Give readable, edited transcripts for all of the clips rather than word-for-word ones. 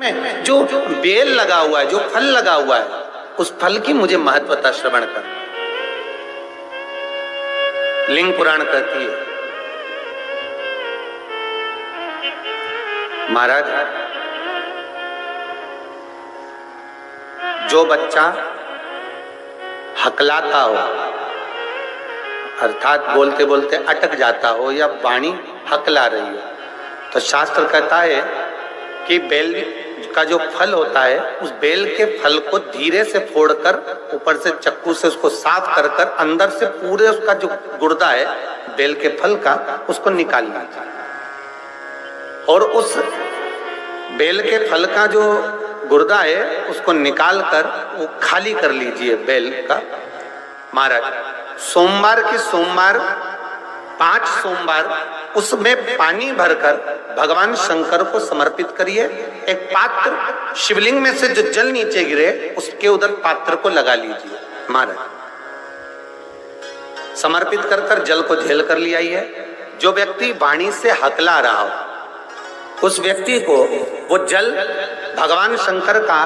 में जो बेल लगा हुआ है, जो फल लगा हुआ है, उस फल की मुझे महत्वता श्रवण कर। लिंग पुराण कहती है, महाराज जो बच्चा हकलाता हो, अर्थात बोलते बोलते अटक जाता हो या वाणी हकला रही हो, तो शास्त्र कहता है कि बेल का जो फल होता है, उस बेल के फल को धीरे से फोड़कर, ऊपर से चक्कू से उसको साफ कर कर अंदर से पूरे उसका जो गुर्दा है बेल के फल का, उसको निकाल लीजिए। और उस बेल के फल का जो गुर्दा है उसको निकाल कर वो खाली कर लीजिए बेल का। महाराज सोमवार के सोमवार 5 सोमवार उसमें पानी भरकर भगवान शंकर को समर्पित करिए। एक पात्र, शिवलिंग में से जो जल नीचे गिरे उसके उधर पात्र को लगा लीजिए। महाराज समर्पित कर कर जल को झेल कर ले आइए। जो व्यक्ति वाणी से हकला रहा हो उस व्यक्ति को वो जल भगवान शंकर का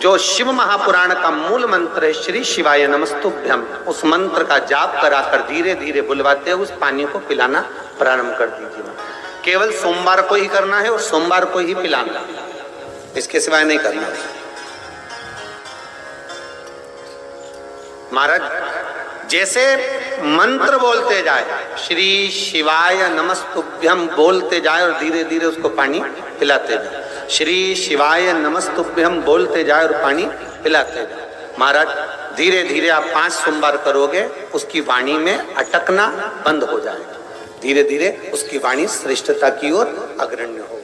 जो शिव महापुराण का मूल मंत्र है, श्री शिवाय नमस्तुभ्यम, उस मंत्र का जाप कराकर धीरे धीरे बुलवाते हुए उस पानी को पिलाना प्रारंभ कर दीजिए। केवल सोमवार को ही करना है और सोमवार को ही पिलाना, इसके सिवाय नहीं करना। महाराज जैसे मंत्र बोलते जाए, श्री शिवाय नमस्तुभ्यम बोलते जाए और धीरे धीरे उसको पानी पिलाते जाए, श्री शिवाय नमस्तुभ्यम बोलते जाए और पानी पिलाते जाए। महाराज धीरे धीरे आप 5 सोमवार करोगे, उसकी वाणी में अटकना बंद हो जाएगा, धीरे धीरे उसकी वाणी श्रेष्ठता की ओर अग्रण्य होगी।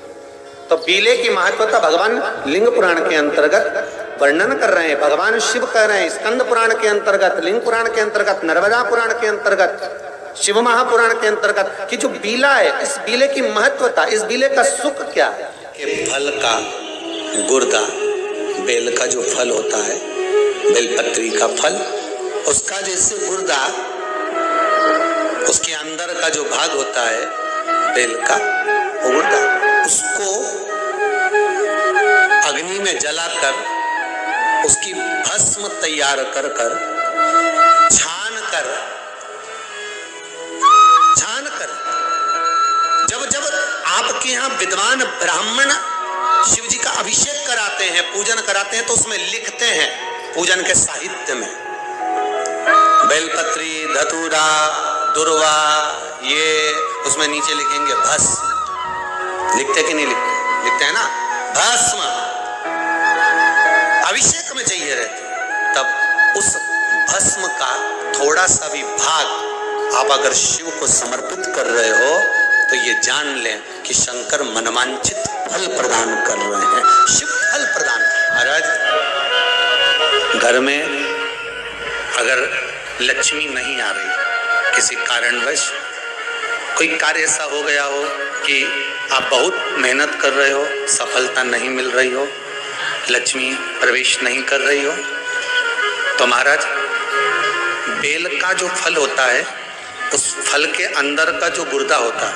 तो बीले की महत्वता भगवान लिंग पुराण के अंतर्गत वर्णन कर रहे हैं, भगवान शिव कह रहे हैं। स्कंद पुराण के अंतर्गत, लिंग पुराण के अंतर्गत, नर्मदा पुराण के अंतर्गत, शिव महापुराण के अंतर्गत कि जो बीला है, इस बीले की महत्वता, इस बीले का सुख क्या है कि फल का गुर्दा, बेल का जो फल होता है, बेलपत्री का फल, उसका जैसे गुर्दा, उसके अंदर का जो भाग होता है बेल का गुर्दा, उसको अग्नि में जलाकर उसकी भस्म तैयार कर कर छान कर जब आपके यहाँ विद्वान ब्राह्मण शिव जी का अभिषेक कराते हैं, पूजन कराते हैं, तो उसमें लिखते हैं पूजन के साहित्य में बेलपत्री, धतूरा, दुर्वा, ये उसमें नीचे लिखेंगे भस्म। लिखते कि नहीं लिखते? लिखते हैं ना, भस्म अभिषेक में चाहिए रहती। तब उस भस्म का थोड़ा सा भी भाग आप अगर शिव को समर्पित कर रहे हो तो ये जान लें कि शंकर मनवांछित फल प्रदान कर रहे हैं, शिव फल प्रदान। महाराज घर में अगर लक्ष्मी नहीं आ रही, किसी कारणवश कोई कार्य ऐसा हो गया हो कि आप बहुत मेहनत कर रहे हो, सफलता नहीं मिल रही हो, लक्ष्मी प्रवेश नहीं कर रही हो, तो महाराज बेल का जो फल होता है, उस फल के अंदर का जो गुर्दा होता है,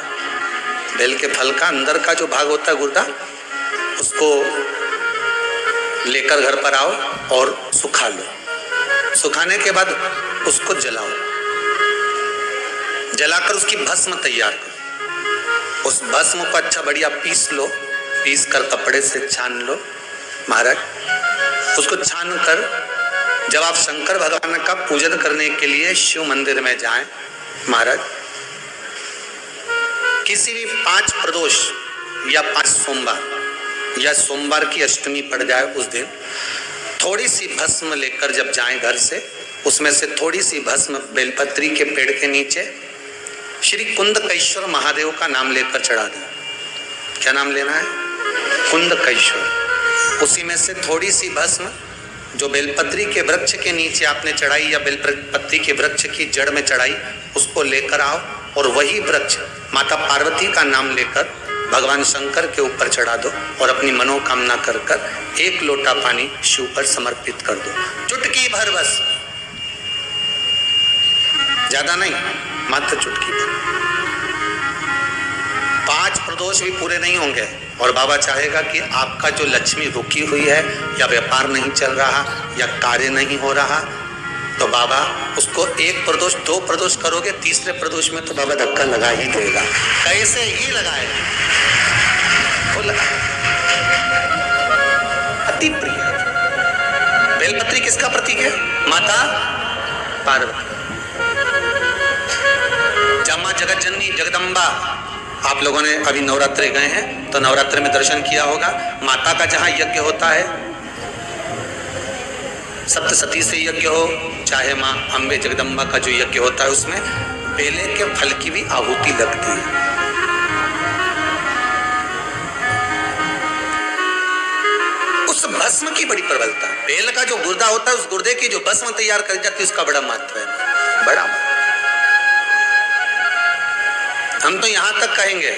बेल के फल का अंदर का जो भाग होता है गुर्दा, उसको लेकर घर पर आओ और सुखा लो। सुखाने के बाद उसको जलाओ, जलाकर उसकी भस्म तैयार करो। उस भस्म को अच्छा बढ़िया पीस लो, पीस कर कपड़े से छान लो। महाराज उसको छान कर जब आप शंकर भगवान का पूजन करने के लिए शिव मंदिर में जाएं, महाराज किसी भी 5 प्रदोष या 5 सोमवार या सोमवार की अष्टमी पड़ जाए उस दिन थोड़ी सी भस्म लेकर जब जाएं घर से, उसमें से थोड़ी सी भस्म बेलपत्री के पेड़ के नीचे श्री कुंदकेश्वर महादेव का नाम लेकर चढ़ा दें। क्या नाम लेना है? कुंदकेश्वर। उसी में से थोड़ी सी भस्म जो बेलपत्री के वृक्ष के नीचे आपने चढ़ाई या बेलपत्री के वृक्ष की जड़ में चढ़ाई, उसको लेकर आओ और वही वृक्ष माता पार्वती का नाम लेकर भगवान शंकर के ऊपर चढ़ा दो और अपनी मनोकामना कर कर 1 लोटा पानी शिव पर समर्पित कर दो। चुटकी भर, बस ज्यादा नहीं, मात्र चुटकी भर। 5 प्रदोष भी पूरे नहीं होंगे, और बाबा चाहेगा कि आपका जो लक्ष्मी रुकी हुई है, या व्यापार नहीं चल रहा, या कार्य नहीं हो रहा, तो बाबा उसको एक प्रदोष, 2 प्रदोष करोगे, तीसरे प्रदोष में तो बाबा धक्का लगा ही देगा। कैसे ही लगाएगा, वो लगा। अति प्रिय बेलपत्री किसका प्रतीक है? माता पार्वती। जमा जगत जननी जगदम्बा, आप लोगों ने अभी नवरात्रे गए हैं तो नवरात्रे में दर्शन किया होगा। माता का जहां यज्ञ होता है, सप्तसती से यज्ञ हो, चाहे मां अम्बे जगदम्बा का जो यज्ञ होता है, उसमें बेले के फल की भी आहुति लगती है। उस भस्म की बड़ी प्रबलता, बेल का जो गुर्दा होता है, उस गुर्दे की जो भस्म तैयार कर जाती है, उसका बड़ा महत्व है, बड़ा। हम तो यहां तक कहेंगे